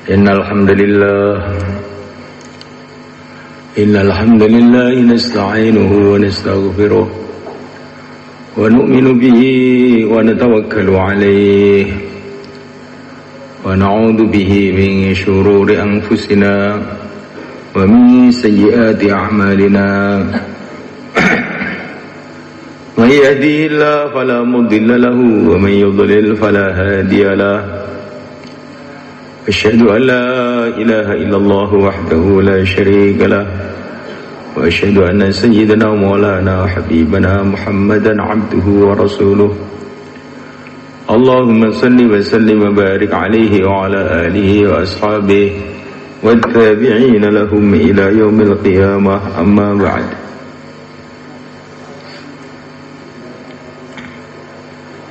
Innal hamdalillah nasta'inuhu wa nastaghfiruh wa nu'minu bihi wa natawakkalu alayhi wa na'udzu bihi min shururi anfusina wa min sayyiati a'malina. Man yahdihillahu fala mudilla lahu wa man yudlil fala hadiya lahu. أشهد أن لا إله إلا الله وحده لا شريك له وأشهد أن سيدنا ومولانا حبيبنا محمدا عبده ورسوله. اللهم صل وسلم وبارك عليه وعلى آله وأصحابه والتابعين لهم إلى يوم القيامة. أما بعد.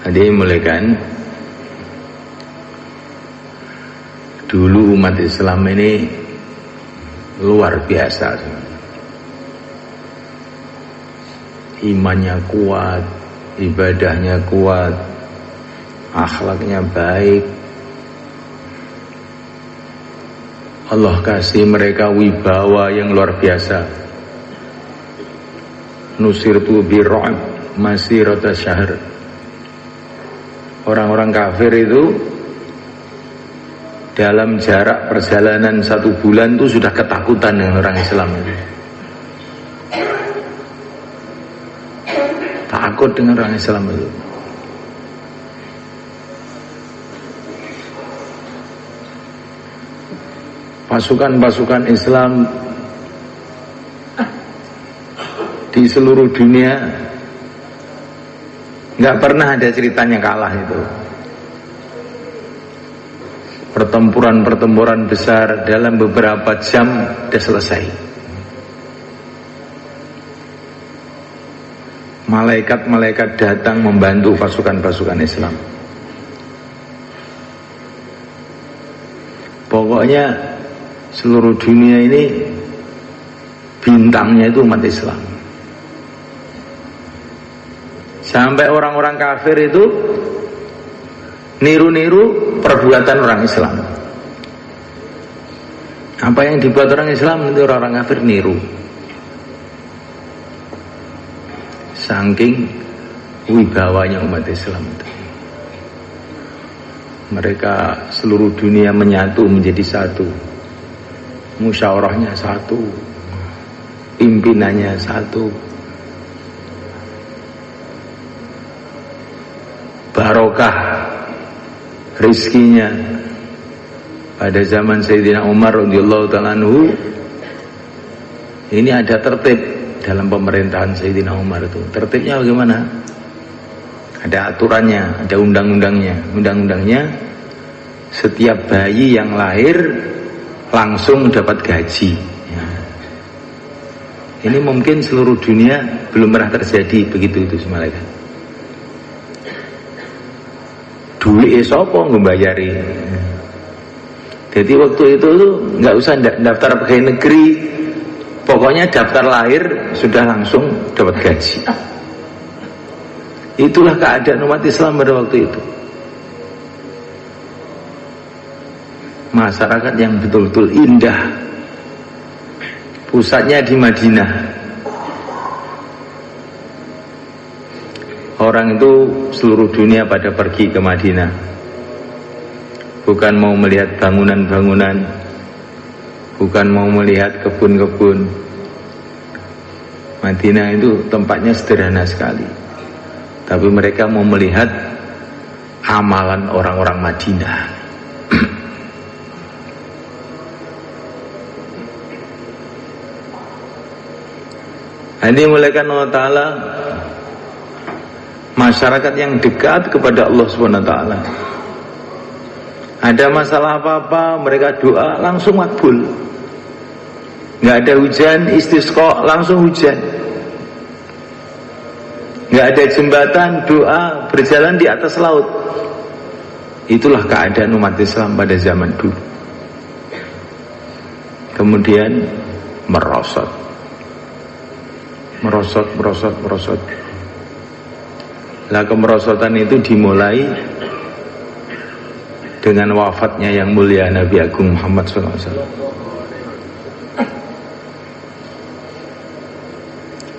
Hadirin muliakan, dulu umat Islam ini luar biasa, imannya kuat, ibadahnya kuat, akhlaknya baik. Allah kasih mereka wibawa yang luar biasa. Nusirtu birru'b masirata syahr. Orang-orang kafir itu dalam jarak perjalanan 1 bulan itu sudah ketakutan dengan orang Islam itu. Takut dengan orang Islam itu. Pasukan-pasukan Islam di seluruh dunia nggak pernah ada ceritanya kalah itu. Pertempuran-pertempuran besar dalam beberapa jam sudah selesai. Malaikat-malaikat datang membantu pasukan-pasukan Islam. Pokoknya seluruh dunia ini bintangnya itu umat Islam. Sampai orang-orang kafir itu niru-niru perbuatan orang Islam. Apa yang dibuat orang Islam itu orang-orang kafir niru. Saking wibawanya umat Islam itu. Mereka seluruh dunia menyatu menjadi satu. Musyawarahnya satu. Pimpinannya satu. Barokah rizkinya. Pada zaman Sayyidina Umar radhiyallahu ta'ala anhu, ini ada tertib dalam pemerintahan Sayyidina Umar itu. Tertibnya bagaimana? Ada aturannya, ada undang-undangnya. Undang-undangnya, setiap bayi yang lahir langsung dapat gaji. Ya. Ini mungkin seluruh dunia belum pernah terjadi begitu itu malaikat. Duit sapa ngembayari. Jadi waktu itu tuh nggak usah daftar pegawai negeri, pokoknya daftar lahir sudah langsung dapat gaji. Itulah keadaan umat Islam pada waktu itu. Masyarakat yang betul-betul indah. Pusatnya di Madinah. Orang itu seluruh dunia pada pergi ke Madinah. Bukan mau melihat bangunan-bangunan, bukan mau melihat kebun-kebun. Madinah itu tempatnya sederhana sekali. Tapi mereka mau melihat amalan orang-orang Madinah. Ini mulaikan Allah Ta'ala masyarakat yang dekat kepada Allah SWT. Ada masalah apa-apa, mereka doa langsung makbul. Nggak ada hujan, istisqa langsung hujan. Nggak ada jembatan, doa berjalan di atas laut. Itulah keadaan umat Islam pada zaman dulu. Kemudian merosot. Lah kemerosotan itu dimulai dengan wafatnya yang mulia Nabi Agung Muhammad SAW.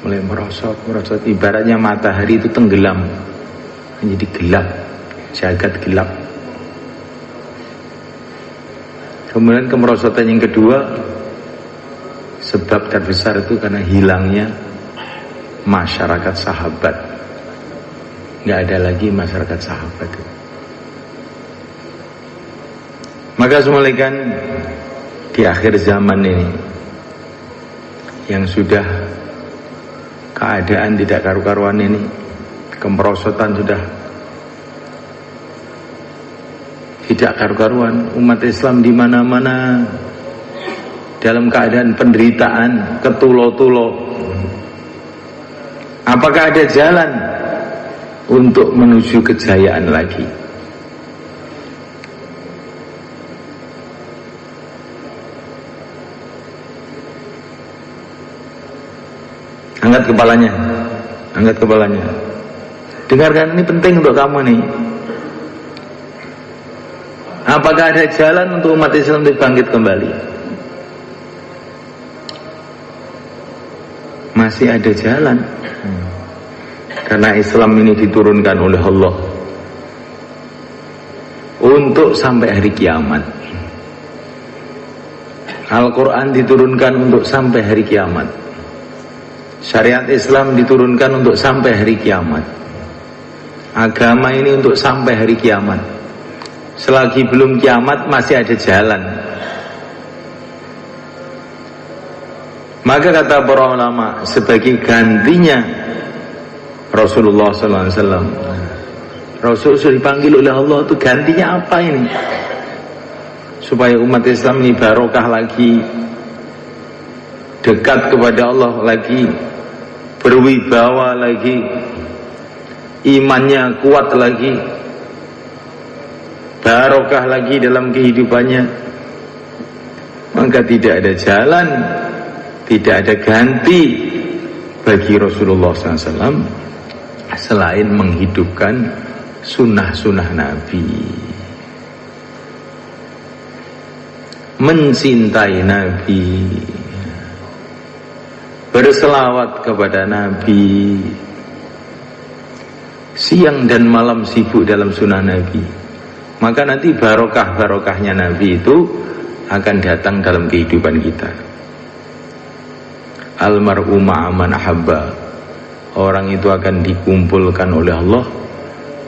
Mulai merosot, ibaratnya matahari itu tenggelam, menjadi gelap, jagat gelap. Kemudian kemerosotan yang kedua, sebab terbesar itu karena hilangnya masyarakat sahabat. Nggak ada lagi masyarakat sahabat itu. Maka semulaikan di akhir zaman ini yang sudah keadaan tidak karu-karuan ini, kemerosotan sudah tidak karu-karuan, umat Islam di mana-mana dalam keadaan penderitaan, ketulo-tulo. Apakah ada jalan untuk menuju kejayaan lagi? Angkat kepalanya, angkat kepalanya. Dengarkan, ini penting untuk kamu nih. Apakah ada jalan untuk umat Islam untuk bangkit kembali? Masih ada jalan. Karena Islam ini diturunkan oleh Allah untuk sampai hari kiamat. Al-Quran diturunkan untuk sampai hari kiamat. Syariat Islam diturunkan untuk sampai hari kiamat. Agama ini untuk sampai hari kiamat. Selagi belum kiamat masih ada jalan. Maka kata para ulama, sebagai gantinya Rasulullah SAW, Rasul sudah dipanggil oleh Allah, itu gantinya apa ini? Supaya umat Islam ini barokah lagi, dekat kepada Allah lagi, berwibawa lagi, imannya kuat lagi, barokah lagi dalam kehidupannya. Maka tidak ada jalan, tidak ada ganti bagi Rasulullah SAW selain menghidupkan sunnah-sunnah Nabi, mencintai Nabi, berselawat kepada Nabi, siang dan malam sibuk dalam sunnah Nabi. Maka nanti barokah-barokahnya Nabi itu akan datang dalam kehidupan kita. Almar'u ma'aman ahabba, orang itu akan dikumpulkan oleh Allah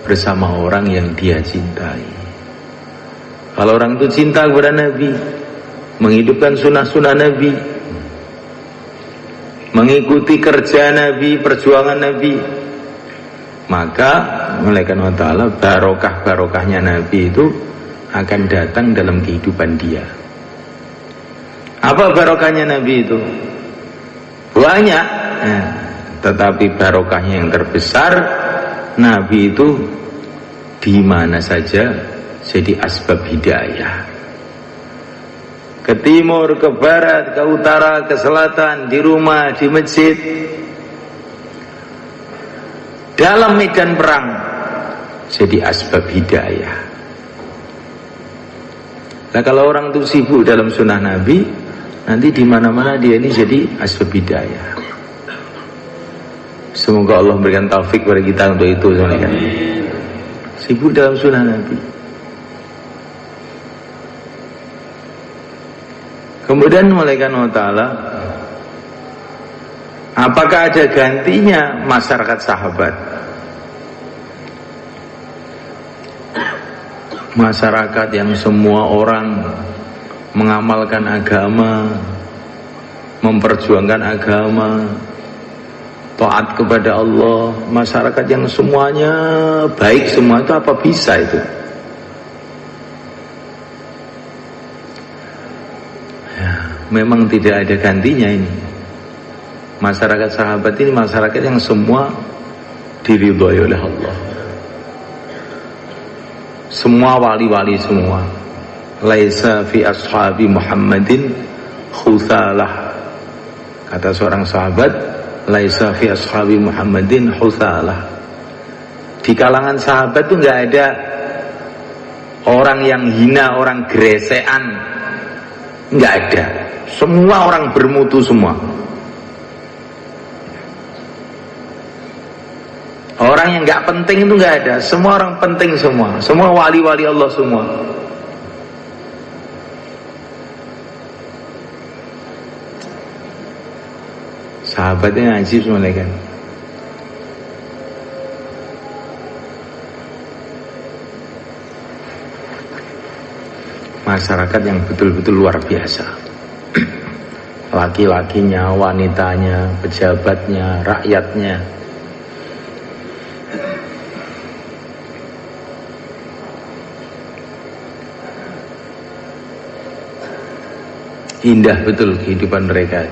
bersama orang yang dia cintai. Kalau orang itu cinta kepada Nabi, menghidupkan sunnah-sunnah Nabi, mengikuti kerja Nabi, perjuangan Nabi, maka malaikat Allah Ta'ala barokah-barokahnya Nabi itu akan datang dalam kehidupan dia. Apa barokahnya Nabi itu? Banyak, tetapi barokahnya yang terbesar, Nabi itu di mana saja jadi asbab hidayah. Ke timur, ke barat, ke utara, ke selatan, di rumah, di masjid, dalam medan perang, jadi asbab hidayah. Nah, kalau orang itu sibuk dalam sunnah Nabi, nanti di mana-mana dia ini jadi asbab hidayah. Semoga Allah memberikan taufik kepada kita untuk itu, teman-teman. Sibuk dalam sunnah Nabi. Kemudian malaikat Allah Ta'ala, apakah ada gantinya masyarakat sahabat? Masyarakat yang semua orang mengamalkan agama, memperjuangkan agama, taat kepada Allah, masyarakat yang semuanya baik semua, itu apa bisa itu? Ya, memang tidak ada gantinya ini. Masyarakat sahabat ini masyarakat yang semua diridhoi oleh Allah. Semua wali-wali semua. Laisa fi ashabi Muhammadin khuthalah. Kata seorang sahabat, laisa fi ashabi Muhammadin khuthalah. Di kalangan sahabat itu enggak ada orang yang hina, orang geresean, nggak ada. Semua orang bermutu semua. Orang yang nggak penting itu nggak ada. Semua orang penting semua. Semua wali-wali Allah semua. Sahabatnya ajib semua kan. Masyarakat yang betul-betul luar biasa. Laki-lakinya, wanitanya, pejabatnya, rakyatnya. Indah betul kehidupan mereka.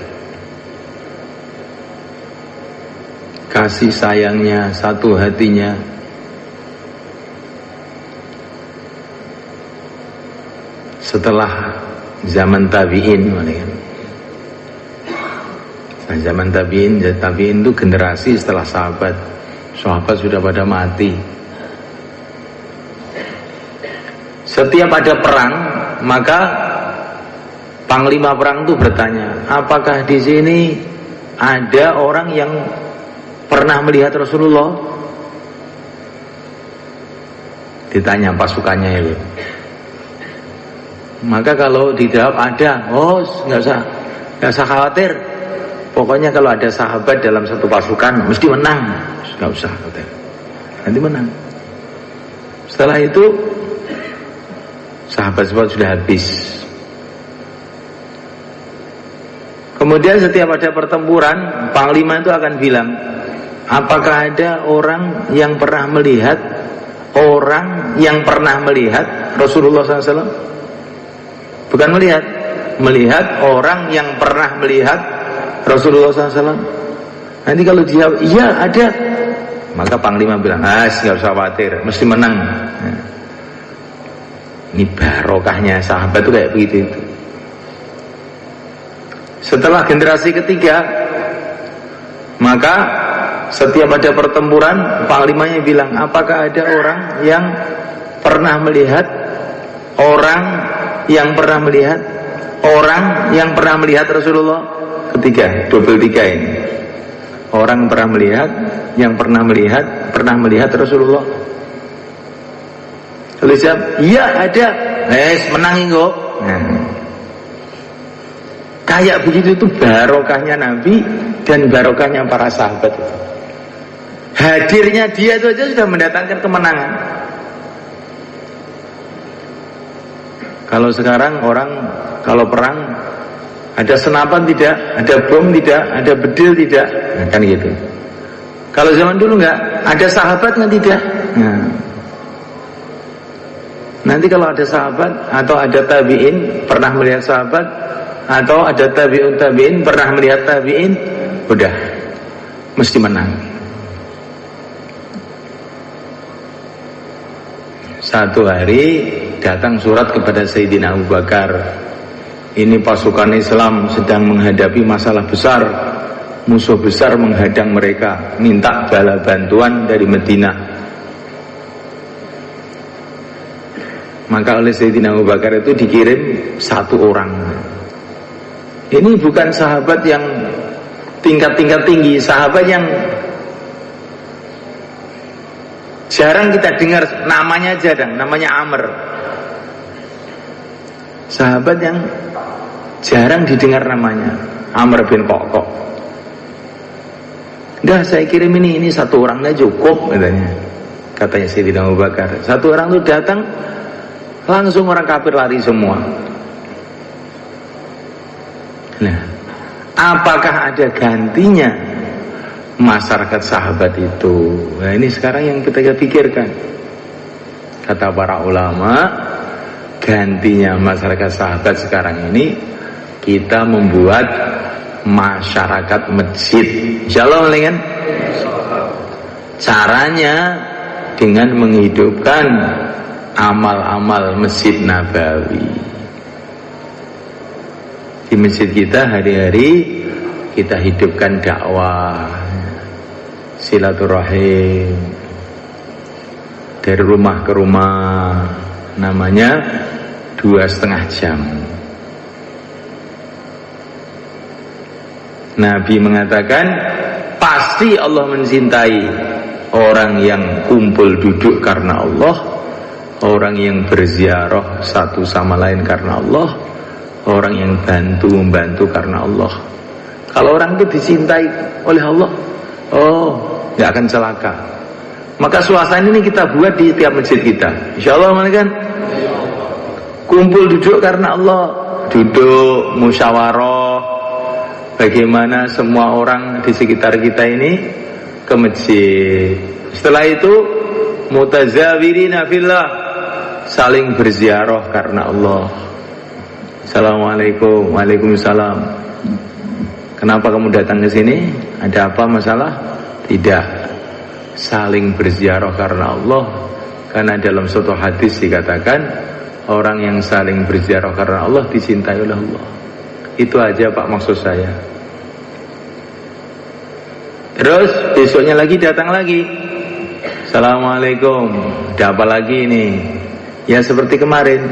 Kasih sayangnya, satu hatinya. Setelah zaman tabi'in, zaman tabi'in itu generasi setelah sahabat. Sahabat sudah pada mati. Setiap ada perang, maka panglima perang itu bertanya, apakah di sini ada orang yang pernah melihat Rasulullah? Ditanya pasukannya itu. Maka kalau dijawab ada, oh nggak usah khawatir. Pokoknya kalau ada sahabat dalam satu pasukan mesti menang, nggak usah khawatir. Nanti menang. Setelah itu sahabat-sahabat sudah habis. Kemudian setiap ada pertempuran, panglima itu akan bilang, apakah ada orang yang pernah melihat Rasulullah SAW? Bukan melihat orang yang pernah melihat Rasulullah SAW. Nanti kalau dijawab iya ada, maka panglima bilang, nggak usah khawatir, mesti menang. Nah, ini barokahnya sahabat itu kayak begitu itu. Setelah generasi ketiga, maka setiap ada pertempuran, panglimanya bilang, apakah ada orang yang pernah melihat Rasulullah? Ketiga, double tiga ini. Orang pernah melihat Rasulullah. Kalau jawab, iya ada, menang kok. Kayak begitu itu barokahnya Nabi dan barokahnya para sahabat itu. Hadirnya dia itu aja sudah mendatangkan kemenangan. Kalau sekarang orang kalau perang ada senapan tidak, ada bom tidak, ada bedil tidak, nah, kan gitu. Kalau zaman dulu enggak, ada sahabat kan tidak. Nah, nanti kalau ada sahabat atau ada tabi'in pernah melihat sahabat, atau ada tabi'in pernah melihat tabi'in, udah mesti menang. Satu hari datang surat kepada Sayyidina Abu Bakar, ini pasukan Islam sedang menghadapi masalah besar, musuh besar menghadang mereka, minta bala bantuan dari Madinah. Maka oleh Sayyidina Abu Bakar itu dikirim satu orang. Ini bukan sahabat yang tingkat-tingkat tinggi, sahabat yang jarang kita dengar namanya aja, namanya Amr. Sahabat yang jarang didengar namanya, Amr bin Kokok. Dah saya kirim ini satu orangnya cukup katanya Sayyidina Abu Bakar. Satu orang itu datang, langsung orang kafir lari semua. Nah, apakah ada gantinya masyarakat sahabat itu? Nah, ini sekarang yang kita pikirkan. Kata para ulama, gantinya masyarakat sahabat sekarang ini kita membuat masyarakat masjid. Insyaallah kan? Caranya dengan menghidupkan amal-amal Masjid Nabawi. Di masjid kita hari-hari kita hidupkan dakwah, silaturahim, dari rumah ke rumah, namanya 2,5 jam. Nabi mengatakan pasti Allah mencintai orang yang kumpul duduk karena Allah, orang yang berziarah satu sama lain karena Allah, orang yang membantu karena Allah. Kalau orang itu dicintai oleh Allah, nggak akan celaka. Maka suasana ini kita buat di tiap masjid kita, insya Allah, kan? Kumpul duduk karena Allah, duduk musyawarah, bagaimana semua orang di sekitar kita ini ke masjid. Setelah itu mutazawirina fillah, saling berziarah karena Allah. Assalamualaikum, waalaikumsalam. Kenapa kamu datang ke sini? Ada apa masalah? Tidak. Saling berziarah karena Allah. Karena dalam suatu hadis dikatakan orang yang saling berziarah karena Allah dicintai oleh Allah. Itu aja Pak maksud saya. Terus besoknya lagi datang lagi. Assalamualaikum. Ada apa lagi ini? Ya seperti kemarin.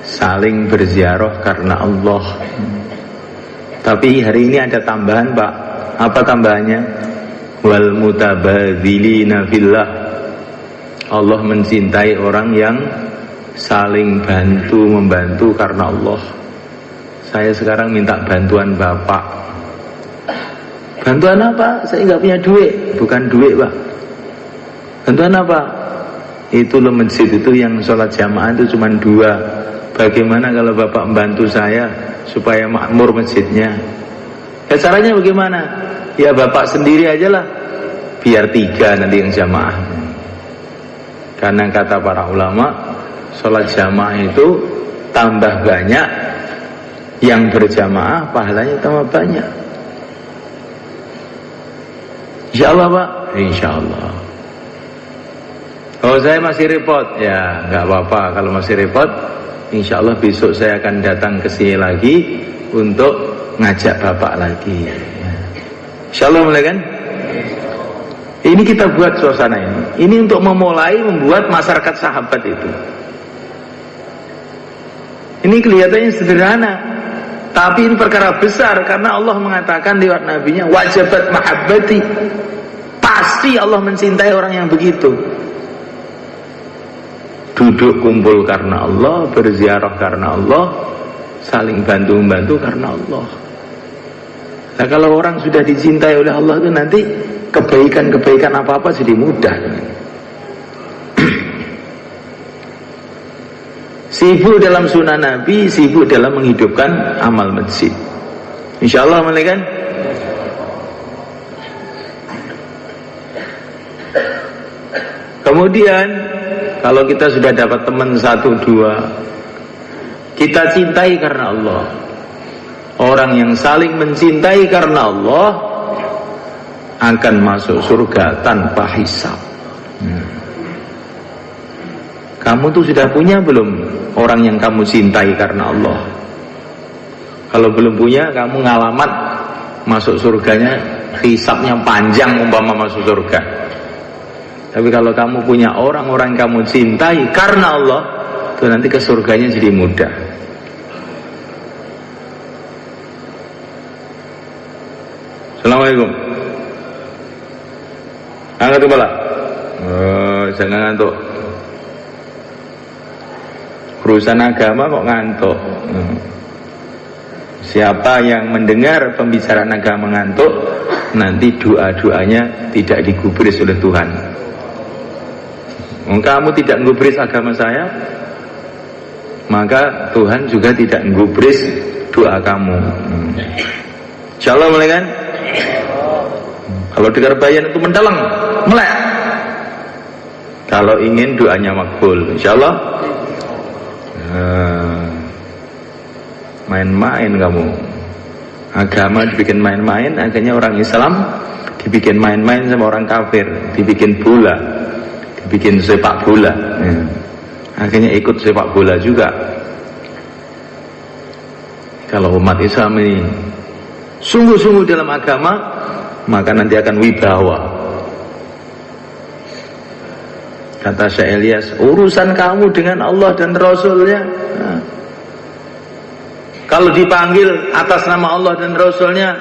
Saling berziarah karena Allah. Tapi hari ini ada tambahan Pak. Apa tambahannya? Wal mutabadzilina fillah. Allah mencintai orang yang saling membantu karena Allah. Saya sekarang minta bantuan Bapak. Bantuan apa? Saya nggak punya duit. Bukan duit Pak. Bantuan apa? Itu loh, masjid itu yang sholat jamaah itu cuma 2. Bagaimana kalau Bapak membantu saya supaya makmur masjidnya? Ya caranya bagaimana? Ya Bapak sendiri aja lah, biar 3 nanti yang jamaah. Karena kata para ulama, sholat jamaah itu tambah banyak, yang berjamaah pahalanya tambah banyak. Insya Allah Pak, insya Allah. Kalau saya masih repot, ya nggak apa-apa. Kalau masih repot, insya Allah besok saya akan datang ke sini lagi untuk ngajak Bapak lagi. Insya Allah, mulai kan? Ini kita buat suasana ini. Ini untuk membuat masyarakat sahabat itu. Ini kelihatannya sederhana, tapi ini perkara besar karena Allah mengatakan lewat nabinya, wajabat mahabbati. Pasti Allah mencintai orang yang begitu. Duduk kumpul karena Allah, berziarah karena Allah, saling bantu-membantu karena Allah. Nah kalau orang sudah dicintai oleh Allah itu nanti kebaikan-kebaikan apa-apa jadi mudah. Sibuk dalam sunnah Nabi, sibuk dalam menghidupkan amal masjid. Insya Allah, kan? Kemudian kalau kita sudah dapat teman 1-2, kita cintai karena Allah. Orang yang saling mencintai karena Allah akan masuk surga tanpa hisab. Kamu tuh sudah punya belum orang yang kamu cintai karena Allah? Kalau belum punya, kamu ngalamat masuk surganya, hisabnya panjang umpama masuk surga. Tapi kalau kamu punya orang-orang yang kamu cintai karena Allah, itu nanti ke surganya jadi mudah. Assalamualaikum. Angkat kepala. Jangan ngantuk. Urusan agama kok ngantuk. Siapa yang mendengar pembicaraan agama ngantuk, nanti doa-doanya tidak digubris oleh Tuhan. Kamu tidak menggubris agama saya, maka Tuhan juga tidak menggubris doa kamu. Insya Allah, mulai kan? Kalau dengar bayan itu mendalam, melek. Kalau ingin doanya makbul, insya Allah. Main-main kamu. Agama dibikin main-main, akhirnya orang Islam dibikin main-main sama orang kafir, dibikin bola, dibikin sepak bola. Akhirnya ikut sepak bola juga. Kalau umat Islam ini sungguh-sungguh dalam agama, maka nanti akan wibawa. Kata Syekh Ilyas, urusan kamu dengan Allah dan Rasulnya. Nah, kalau dipanggil atas nama Allah dan Rasulnya,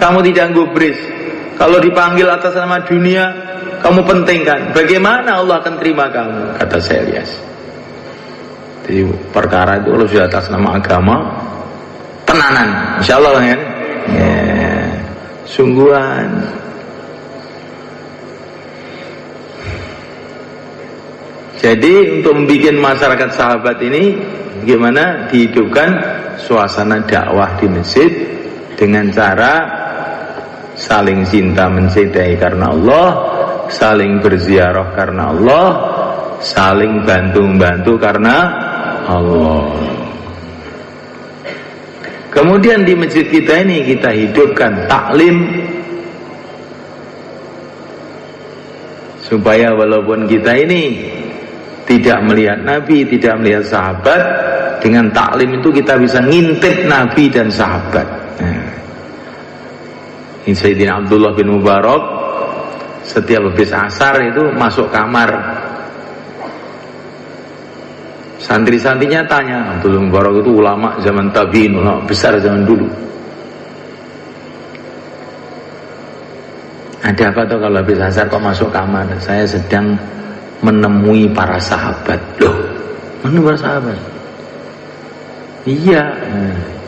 kamu tidak gubris. Kalau dipanggil atas nama dunia, kamu pentingkan. Bagaimana Allah akan terima kamu? Kata Syekh Ilyas. Jadi perkara itu kalau sudah atas nama agama, tenanan, insya Allah kan? Ya, sungguhan. Jadi untuk membuat masyarakat sahabat ini, gimana dihidupkan suasana dakwah di masjid dengan cara saling cinta mencintai karena Allah, saling berziarah karena Allah, saling bantu-bantu karena Allah. Kemudian di masjid kita ini kita hidupkan taklim, supaya walaupun kita ini tidak melihat Nabi, tidak melihat sahabat, dengan taklim itu kita bisa ngintip Nabi dan sahabat. Nah, ini Sayyidina Abdullah bin Mubarak setiap habis asar itu masuk kamar, santri-santrinya tanya, Abdullah bin Mubarak itu ulama zaman tabi'in, ulama besar zaman dulu, ada apa tuh kalau habis asar kok masuk kamar? Saya sedang menemui para sahabat. Loh, menemui para sahabat? Iya,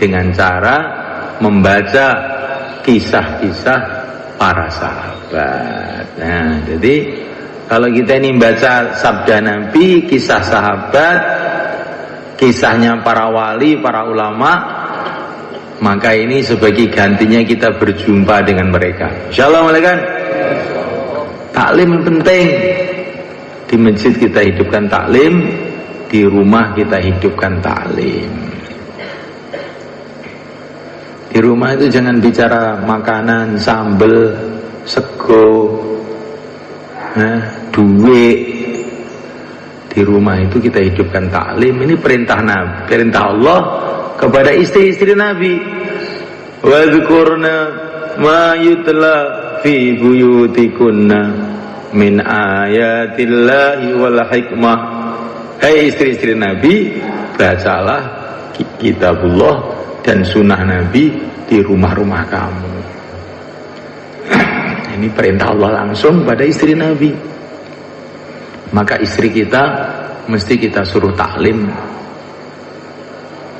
dengan cara membaca kisah-kisah para sahabat. Nah, jadi kalau kita ini baca sabda Nabi, kisah sahabat, kisahnya para wali, para ulama, maka ini sebagai gantinya kita berjumpa dengan mereka. Insyaallah, kan? Taklim yang penting. Di masjid kita hidupkan taklim, di rumah kita hidupkan taklim. Di rumah itu jangan bicara makanan, sambel, sego, duit. Di rumah itu kita hidupkan taklim. Ini perintah Nabi, perintah Allah kepada istri-istri Nabi. Wa dzkurna ma yutla fi buyutikunna min ayatillahi wal hikmah. Hai istri-istri Nabi, bacalah kitabullah dan sunnah Nabi di rumah-rumah kamu. Ini perintah Allah langsung pada istri Nabi. Maka istri kita mesti kita suruh taklim.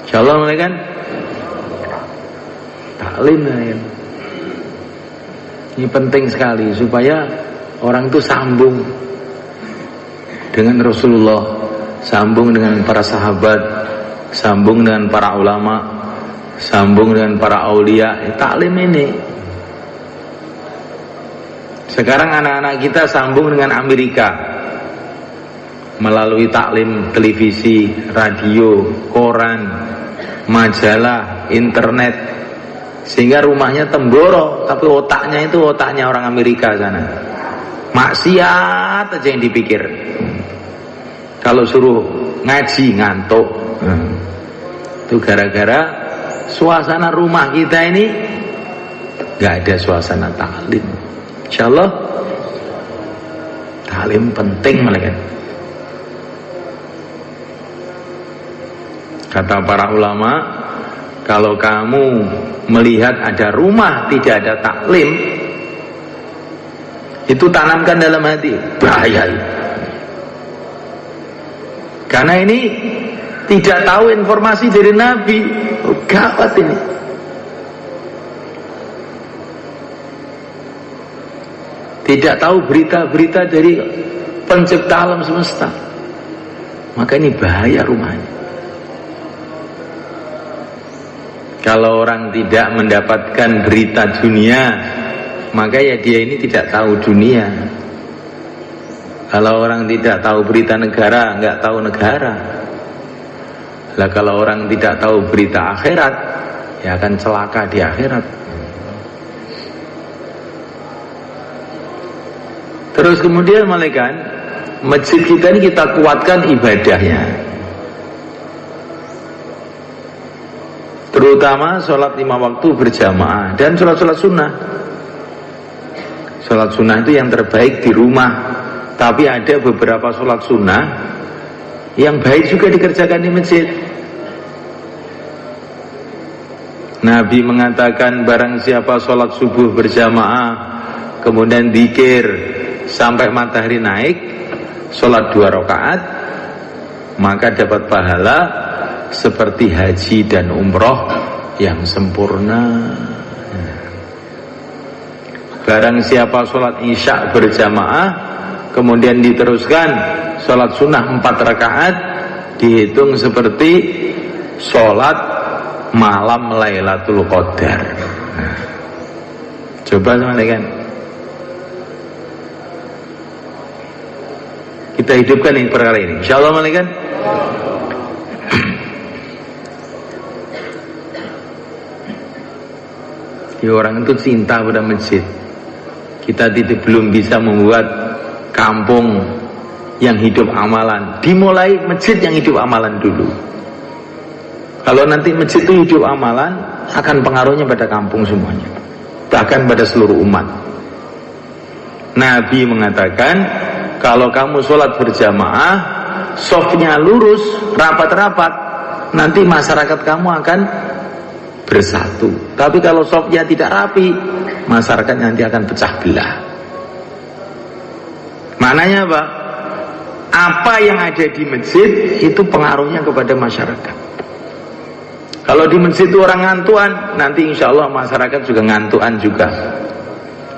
Insyaallah, kan? Taklim ya. Ini penting sekali supaya orang itu sambung dengan Rasulullah, sambung dengan para sahabat, sambung dengan para ulama, sambung dengan para aulia. Taklim ini. Sekarang anak-anak kita sambung dengan Amerika melalui taklim televisi, radio, koran, majalah, internet, sehingga rumahnya temboro, tapi otaknya itu otaknya orang Amerika sana. Maksiat aja yang dipikir. Kalau suruh ngaji ngantuk. Itu gara-gara suasana rumah kita ini gak ada suasana taklim. Insyaallah taklim penting, malaikat. Kata para ulama, kalau kamu melihat ada rumah tidak ada taklim, itu tanamkan dalam hati, bahaya. Karena ini tidak tahu informasi dari Nabi. Oh, gawat ini. Tidak tahu berita-berita dari pencipta alam semesta. Maka ini bahaya rumahnya. Kalau orang tidak mendapatkan berita dunia, maka ya dia ini tidak tahu dunia. Kalau orang tidak tahu berita negara, nggak tahu negara. Lah kalau orang tidak tahu berita akhirat, ya akan celaka di akhirat. Terus kemudian malaikat, masjid kita ini kita kuatkan ibadahnya, terutama sholat 5 waktu berjamaah dan sholat-sholat sunnah. Sholat sunnah itu yang terbaik di rumah, Tapi ada beberapa sholat sunnah yang baik juga dikerjakan di masjid. Nabi mengatakan barang siapa sholat subuh berjamaah kemudian dzikir sampai matahari naik, sholat 2 rakaat, maka dapat pahala seperti haji dan umroh yang sempurna. Barang siapa sholat isya berjamaah kemudian diteruskan sholat sunnah 4 rakaat, dihitung seperti sholat malam Lailatul Qadar. Coba teman-teman, kita hidupkan ini perkara ini, insyaallah teman-teman. Ya, orang itu cinta pada masjid. Kita belum bisa membuat kampung yang hidup amalan. Dimulai masjid yang hidup amalan dulu. Kalau nanti masjid itu hidup amalan, akan pengaruhnya pada kampung semuanya, bahkan pada seluruh umat. Nabi mengatakan, kalau kamu sholat berjamaah, sofnya lurus, rapat-rapat, nanti masyarakat kamu akan bersatu. Tapi kalau sofnya tidak rapi, masyarakat nanti akan pecah belah. Maknanya apa? Apa yang ada di masjid itu pengaruhnya kepada masyarakat. Kalau di masjid itu orang ngantuan, nanti insya Allah masyarakat juga ngantuan juga.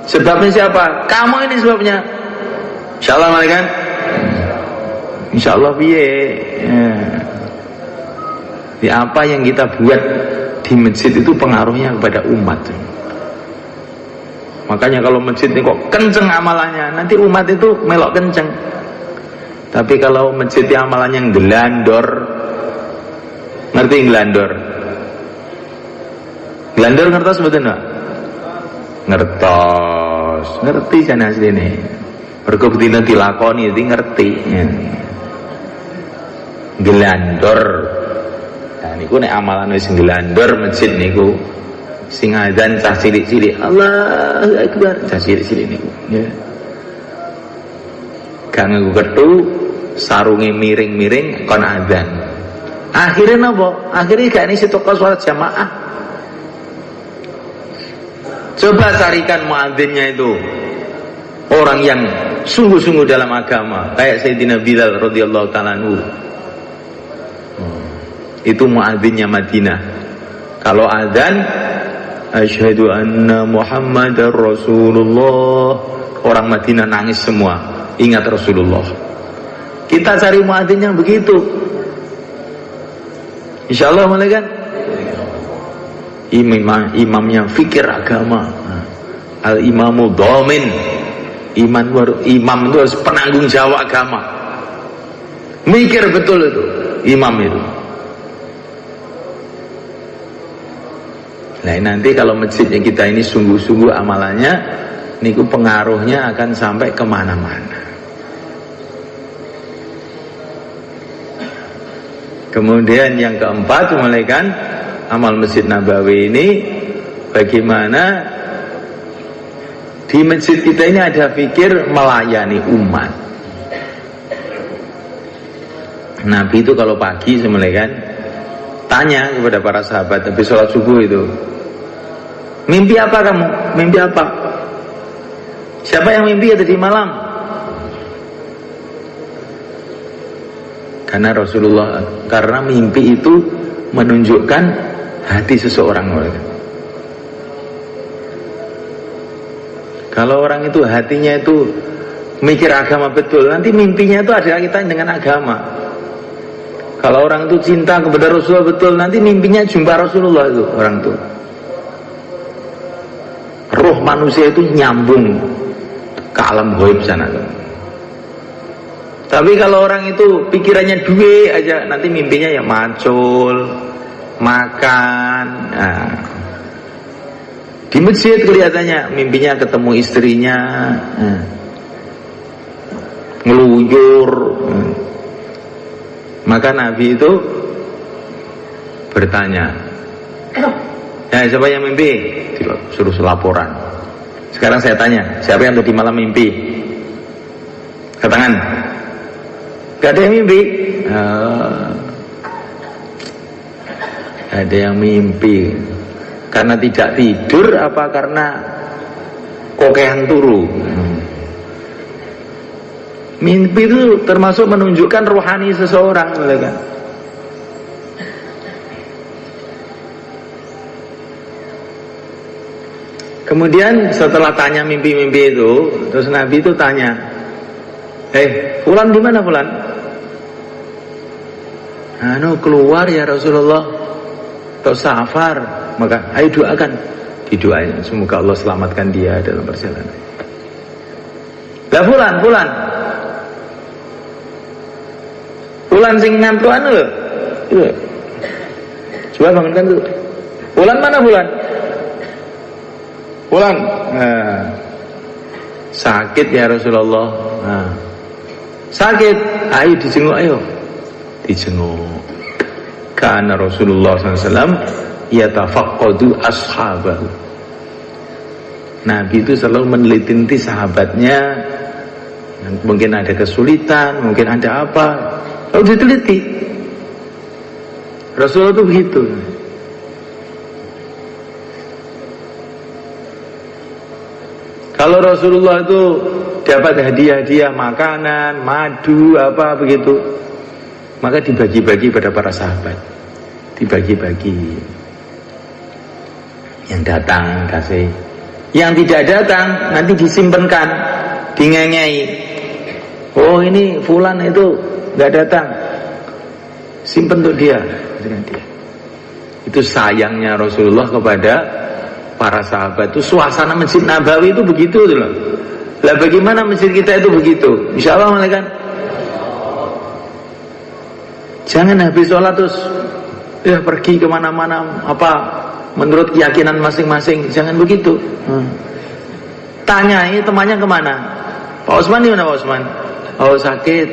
Sebabnya siapa? Kamu ini sebabnya. Insya Allah kan? Insya Allah piye. Ya, apa yang kita buat di masjid itu pengaruhnya kepada umat. Makanya kalau masjid ini kok kenceng amalannya, nanti umat itu melok kenceng. Tapi kalau masjid amalannya gelandor, ngerti gelandor? Gelandor ngertos betul enggak? Ngertos, ngerti sana sini. Mergo dina dilakoni iki ngerti. Gelandor. Nah niku nek amalan wis gelandor masjid niku sing adzan cah cilik-cilik, Allahu Akbar, cah cilik-cilik niku ya. Gak nganggo kethu, sarunge miring-miring kon adzan. Akhirnya napa? Akhirnya gak nisi toko sholat jamaah. Coba carikan muadzinnya itu orang yang sungguh-sungguh dalam agama, kayak Sayyidina Bilal radhiyallahu ta'ala anhu. Itu muadzinnya Madinah. Kalau adzan asyhadu anna Muhammadar Rasulullah, orang Madinah nangis semua, ingat Rasulullah. Kita cari muadzin yang begitu, insyaallah malaikat. Imamnya fikir agama, al imamu dhamin, imam itu harus penanggung jawab agama, mikir betul itu imam itu. Nah nanti kalau masjidnya kita ini sungguh-sungguh amalannya, niku pengaruhnya akan sampai kemana-mana. Kemudian yang keempat, mulaikan amal Masjid Nabawi ini, bagaimana di masjid kita ini ada pikir melayani umat. Nabi itu kalau pagi semulaikan tanya kepada para sahabat habis sholat subuh itu, mimpi apa kamu? Mimpi apa? Siapa yang mimpi tadi malam? Karena Rasulullah, karena mimpi itu menunjukkan hati seseorang. Kalau orang itu hatinya itu mikir agama betul, nanti mimpinya itu ada kaitan dengan agama. Kalau orang itu cinta kepada Rasulullah betul, nanti mimpinya jumpa Rasulullah itu orang itu. Roh manusia itu nyambung ke alam ghaib sana. Tapi kalau orang itu pikirannya duit aja, nanti mimpinya ya macul, makan. Nah, di masjid kelihatannya mimpinya ketemu istrinya, ngeluyur. Maka Nabi itu bertanya, ya siapa yang mimpi? Suruh laporan. Sekarang saya tanya, siapa yang tadi malam mimpi? Katakan. Gak ada yang mimpi. Ada yang mimpi karena tidak tidur apa karena kokehan turu. Mimpi itu termasuk menunjukkan rohani seseorang, kan? Kemudian setelah tanya mimpi-mimpi itu, terus Nabi itu tanya, fulan di mana fulan? Keluar ya Rasulullah, atau safar, maka ayo doakan. Didoain, semoga Allah selamatkan dia dalam perjalanan. Lah fulan sing ngantuan lho. Coba bangunkan tuh. Fulan mana fulan? Fulan. Sakit ya Rasulullah. Sakit. Ayo dijenguk ayo. Dijenguk. Karena Rasulullah SAW yatafaqqadu ashabahu. Nabi itu selalu meneliti sahabatnya. Mungkin ada kesulitan, mungkin ada apa, lalu diteliti. Rasulullah itu begitu. Kalau Rasulullah itu dapat hadiah-hadiah makanan, madu, apa begitu, maka dibagi-bagi pada para sahabat. Dibagi-bagi. Yang datang kasih, yang tidak datang nanti disimpankan, dingengei. Oh ini fulan itu nggak datang, simpen untuk dia, dengan dia. Itu sayangnya Rasulullah kepada para sahabat. Itu suasana Masjid Nabawi itu begitu loh. Lah bagaimana masjid kita itu begitu? Insya Allah malaikat. Jangan habis sholat terus pergi kemana-mana apa menurut keyakinan masing-masing. Jangan begitu. Tanyai temannya kemana? Pak Osman di mana Pak Osman? Oh sakit.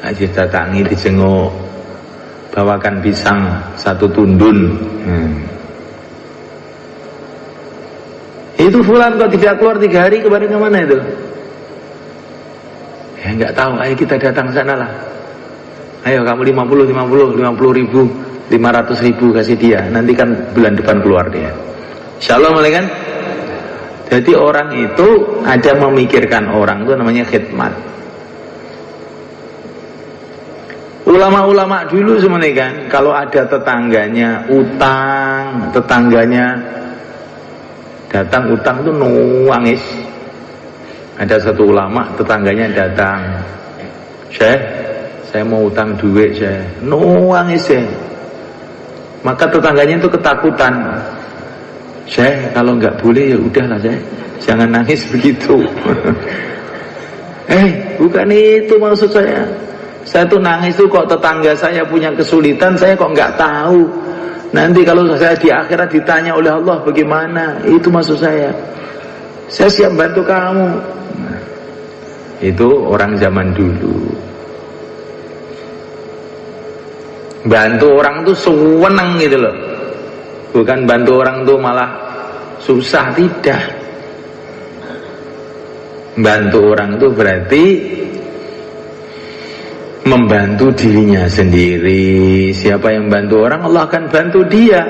Aja datangi dijenguk. Bawakan pisang 1 tundun. Itu fulan kok tidak keluar 3 hari, kemarin kemana itu? Ya nggak tahu. Ayo kita datang sana lah. Ayo kamu 50 ribu, 500 ribu kasih dia. Nanti kan bulan depan keluar dia. Insya Allah mulai kan. Jadi orang itu ada memikirkan orang itu namanya khidmat. Ulama-ulama dulu semuanya kan, kalau ada tetangganya utang, tetangganya datang utang itu nangis. Ada satu ulama tetangganya datang, Syekh, saya mau utang duit Syekh, nangis Syekh. Maka tetangganya itu ketakutan. Syekh, kalau nggak boleh ya udahlah Syekh, jangan nangis begitu. Bukan itu maksud saya. Saya tuh nangis tuh kok tetangga saya punya kesulitan, saya kok nggak tahu. Nanti kalau saya di akhirat ditanya oleh Allah bagaimana, itu maksud saya. Saya siap bantu kamu. Nah, itu orang zaman dulu. Bantu orang tuh seneng gitu loh. Bukan bantu orang tuh malah susah, tidak. Bantu orang tuh berarti membantu dirinya sendiri. Siapa yang bantu orang, Allah akan bantu dia.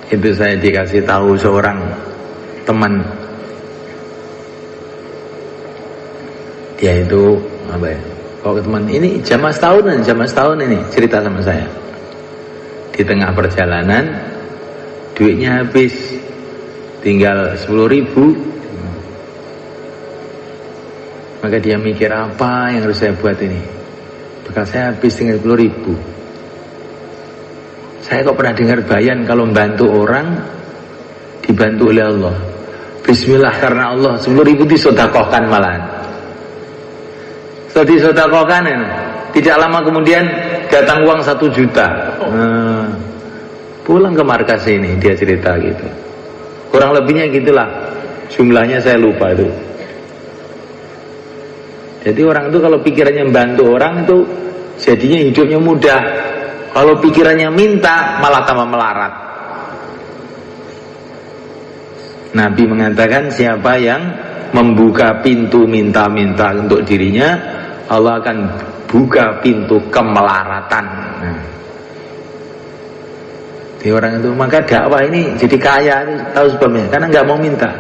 Itu saya dikasih tahu seorang teman. Dia itu apa ya? Kalau teman ini jamaah setahun ini cerita sama saya. Di tengah perjalanan duitnya habis, tinggal 10 ribu. Maka dia mikir, apa yang harus saya buat ini? Bekal saya habis tinggal 10 ribu. Saya kok pernah dengar bayan kalau membantu orang dibantu oleh Allah. Bismillah, karena Allah 10 ribu disodakohkan malahan. So disodakohkan ya. Tidak lama kemudian datang uang 1 juta. Pulang ke markas ini dia cerita gitu. Kurang lebihnya gitulah. Jumlahnya saya lupa itu. Jadi orang itu kalau pikirannya membantu orang itu jadinya hidupnya mudah. Kalau pikirannya minta malah tambah melarat. Nabi mengatakan siapa yang membuka pintu minta-minta untuk dirinya, Allah akan buka pintu kemelaratan. Nah, di orang itu, maka dakwah ini jadi kaya, tahu sebabnya? Karena nggak mau minta.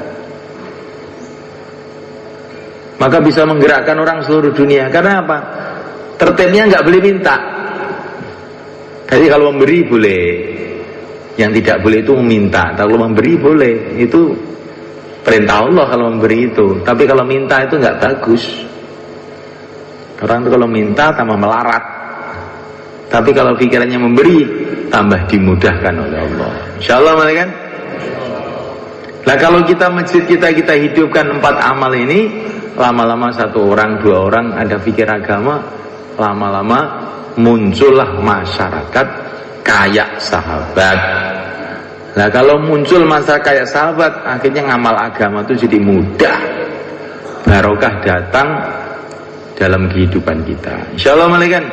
Maka bisa menggerakkan orang seluruh dunia. Karena apa? Tertibnya nggak boleh minta. Jadi kalau memberi boleh, yang tidak boleh itu meminta. Kalau memberi boleh, itu perintah Allah kalau memberi itu. Tapi kalau minta itu nggak bagus. Orang itu kalau minta tambah melarat. Tapi kalau pikirannya memberi, tambah dimudahkan oleh Allah. Insyaallah, kan? Nah, kalau kita masjid kita hidupkan 4 amal ini, lama-lama 1 orang 2 orang ada pikir agama, lama-lama muncullah masyarakat kayak sahabat. Nah, kalau muncul masyarakat kayak sahabat, akhirnya ngamal agama itu jadi mudah, barokah datang dalam kehidupan kita. Insyaallah, kan?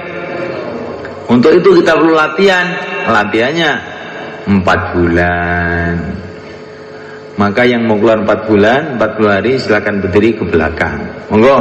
Untuk itu kita perlu latihan. Latihannya 4 bulan. Maka yang mau keluar 4 bulan, 40 hari, silakan berdiri ke belakang. Monggo.